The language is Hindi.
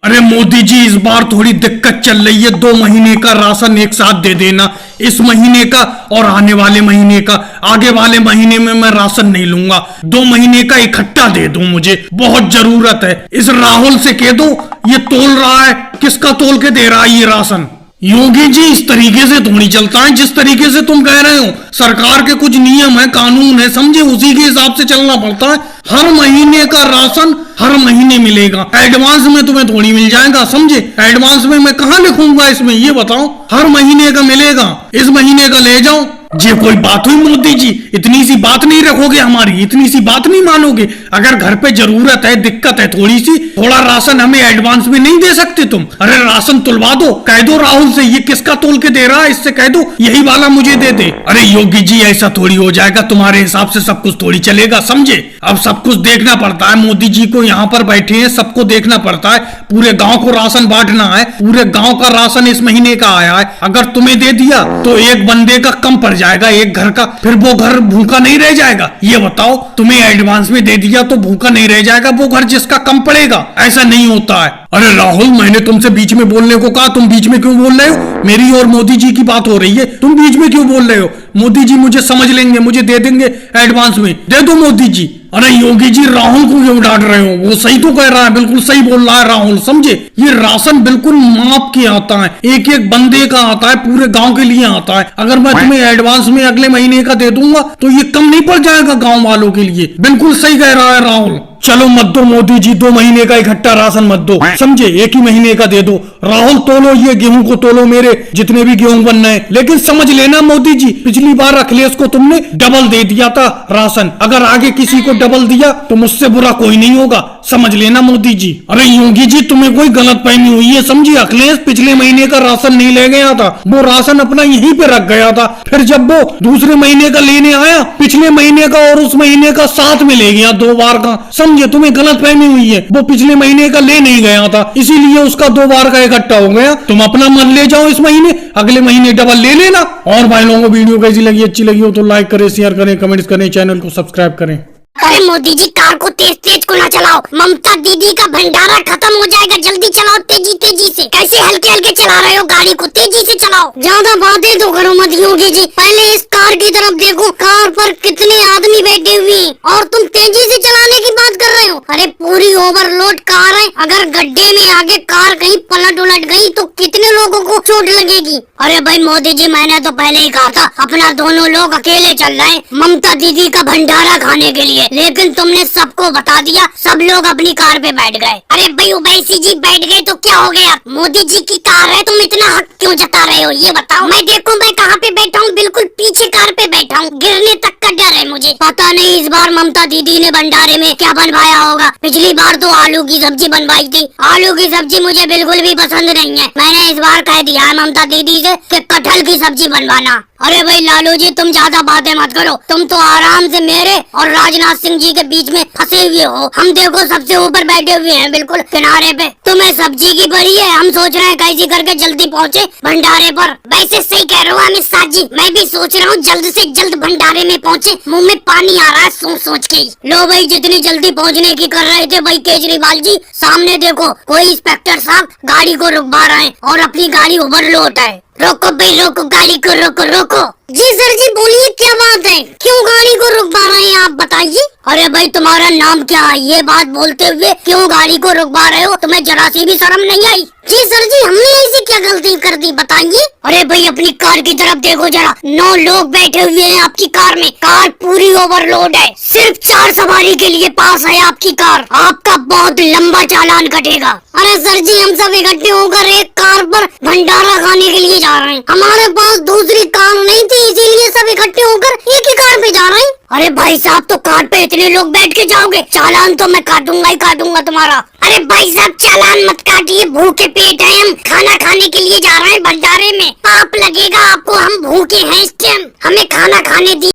अरे मोदी जी, इस बार थोड़ी दिक्कत चल रही है। 2 महीने का राशन एक साथ दे देना, इस महीने का और आने वाले महीने का। आगे वाले महीने में मैं राशन नहीं लूंगा, 2 महीने का इकट्ठा दे दो, मुझे बहुत जरूरत है। इस राहुल से कह दो, ये तोल रहा है, किसका तोल के दे रहा है ये राशन। योगी जी, इस तरीके से थोड़ी चलता है जिस तरीके से तुम कह रहे हो। सरकार के कुछ नियम है, कानून है, समझे, उसी के हिसाब से चलना पड़ता है। हर महीने का राशन हर महीने मिलेगा, एडवांस में तुम्हें थोड़ी मिल जाएगा, समझे। एडवांस में मैं कहाँ लिखूंगा इसमें, ये बताओ। हर महीने का मिलेगा, इस महीने का ले जाओ। ये कोई बात हुई मोदी जी? इतनी सी बात नहीं रखोगे हमारी, इतनी सी बात नहीं मानोगे? अगर घर पे जरूरत है, दिक्कत है थोड़ी सी, थोड़ा राशन हमें एडवांस में नहीं दे सकते तुम? अरे राशन तुलवा दो, कह दो राहुल से, ये किसका तोल के दे रहा है, इससे कह दो यही वाला मुझे दे दे। अरे योगी जी, ऐसा थोड़ी हो जाएगा, तुम्हारे हिसाब से सब कुछ थोड़ी चलेगा, समझे। अब सब कुछ देखना पड़ता है, मोदी जी को यहाँ पर बैठे हैं, सबको देखना पड़ता है। पूरे गाँव को राशन बांटना है, पूरे गाँव का राशन इस महीने का आया है। अगर तुम्हें दे दिया तो एक बंदे का कम पड़ जाएगा, एक घर का, फिर वो घर भूखा नहीं रह जाएगा। ये बताओ, तुम्हें एडवांस में दे दिया तो भूखा नहीं रह जाएगा वो घर जिसका कम पड़ेगा? ऐसा नहीं होता है। अरे राहुल, मैंने तुमसे बीच में बोलने को कहा, तुम बीच में क्यों बोल रहे हो? मेरी और मोदी जी की बात हो रही है, तुम बीच में क्यों बोल रहे हो? मोदी जी मुझे समझ लेंगे, मुझे दे देंगे एडवांस में, दे दो मोदी जी। अरे योगी जी, राहुल को क्यों डांट रहे हो? वो सही तो कह रहा है, बिल्कुल सही बोल रहा है राहुल, समझे। ये राशन बिल्कुल माप के आता है, एक एक बंदे का आता है, पूरे गांव के लिए आता है। अगर मैं तुम्हें एडवांस में अगले महीने का दे दूंगा तो ये कम नहीं पड़ जाएगा गांव वालों के लिए। बिल्कुल सही कह रहा है राहुल। चलो मत दो मोदी जी, 2 महीने का इकट्ठा राशन मत दो, समझे, एक ही महीने का दे दो। राहुल तोलो, ये गेहूं को तोलो, मेरे जितने भी गेहूं बनना है। लेकिन समझ लेना मोदी जी, पिछली बार अखिलेश को तुमने डबल दे दिया था राशन, अगर आगे किसी को डबल दिया तो मुझसे बुरा कोई नहीं होगा, समझ लेना मोदी जी। अरे योगी जी, तुम्हें कोई गलतफहमी हुई है, समझिए। अखिलेश पिछले महीने का राशन नहीं ले गया था, वो राशन अपना यहीं पे रख गया था। फिर जब वो दूसरे महीने का लेने आया, पिछले महीने का और उस महीने का साथ में ले गया, 2 बार का, समझे। तुम्हें गलतफहमी हुई है, वो पिछले महीने का ले नहीं गया था, इसीलिए उसका 2 बार का इकट्ठा हो गया। तुम अपना मन ले जाओ इस महीने, अगले महीने डबल ले लेना। और भाई लोगों को वीडियो कैसी लगी, अच्छी लगी हो तो लाइक करें, शेयर करें, कमेंट्स करें, चैनल को सब्सक्राइब करें। अरे मोदी जी, कार को तेज तेज को ना चलाओ, ममता दीदी का भंडारा खत्म हो जाएगा। जल्दी चलाओ, तेजी तेजी से। कैसे हल्के हल्के चला रहे हो गाड़ी को, तेजी से चलाओ। ज्यादा बातें तो करो मत योगी जी, पहले इस कार की तरफ देखो, कार पर कितने आदमी बैठे हुए हैं और तुम तेजी से चलाने की बात कर रहे हो। अरे पूरी ओवरलोड कार है, अगर गड्ढे में आगे कार कहीं पलट उलट गई तो कितने लोगों को चोट लगेगी। अरे भाई मोदी जी, मैंने तो पहले ही कहा था, अपना दोनों लोग अकेले चल रहे हैं ममता दीदी का भंडारा खाने के लिए, लेकिन तुमने सबको बता दिया, सब लोग अपनी कार पे बैठ गए। अरे भाई ओवैसी जी बैठ गए तो क्या हो गया, मोदी जी की कार है, तुम इतना हक क्यों जता रहे हो ये बताओ। मैं देखो मैं कहाँ पे बैठा हूँ, बिल्कुल पीछे कार पे बैठा हूँ, गिरने तक का डर है मुझे। पता नहीं इस बार ममता दीदी ने भंडारे में क्या बनवाया होगा। पिछली बार तो आलू की सब्जी बनवाई थी, आलू की सब्जी मुझे बिल्कुल भी पसंद नहीं है। मैंने इस बार कह दिया है ममता दीदी से कि कटहल की सब्जी बनवाना। अरे भाई लालू जी, तुम ज्यादा बातें मत करो, तुम तो आराम से मेरे और राजनाथ सिंह जी के बीच में फंसे हुए हो। हम देखो सबसे ऊपर बैठे हुए हैं, बिल्कुल किनारे पे। तुम्हें सब्जी की पड़ी है, हम सोच रहे हैं कैसी करके जल्दी पहुँचे भंडारे पर। वैसे सही कह रहे हो अमित शाह जी, मैं भी सोच रहा हूँ जल्द से जल्द भंडारे में पहुँचे। मुंह में पानी आ रहा है सोच सोच के। लो भाई, जितनी जल्दी पहुँचने की कर रहे थे भाई केजरीवाल जी, सामने देखो कोई इंस्पेक्टर साहब गाड़ी को रुकवा रहे हैं और अपनी गाड़ी ओवरलोड है। रोको भाई रोको, गाड़ी को रोको रोको। जी सर जी, बोलिए क्या बात है, क्यों गाड़ी को रुकवा रहे हैं आप बताइए। अरे भाई तुम्हारा नाम क्या है, ये बात बोलते हुए क्यों गाड़ी को रुकवा रहे हो, तुम्हें जरा सी भी शर्म नहीं आई? जी सर जी, हमने ऐसी क्या गलती कर दी बताइए। अरे भाई अपनी कार की तरफ देखो जरा, 9 लोग बैठे हुए हैं आपकी कार में, कार पूरी ओवरलोड है, सिर्फ 4 सवारी के लिए पास है आपकी कार, आपका बहुत लंबा चालान कटेगा। अरे सर जी, हम सब इकट्ठे होकर एक कार पर भंडारा खाने के लिए जा रहे हैं, हमारे पास दूसरी कार नहीं थी, इसीलिए सब इकट्ठे होकर एक ही कार पे जा रहे हैं। अरे भाई साहब, तो कार पे इतने लोग बैठ के जाओगे, चालान तो मैं काटूंगा ही काटूंगा तुम्हारा। अरे भाई साहब, चालान मत काटिए, भूखे पेट है, हम खाना खाने के लिए जा रहे हैं भंडारे में, पाप लगेगा आपको, हम भूखे हैं इस टाइम, हमें खाना खाने दी।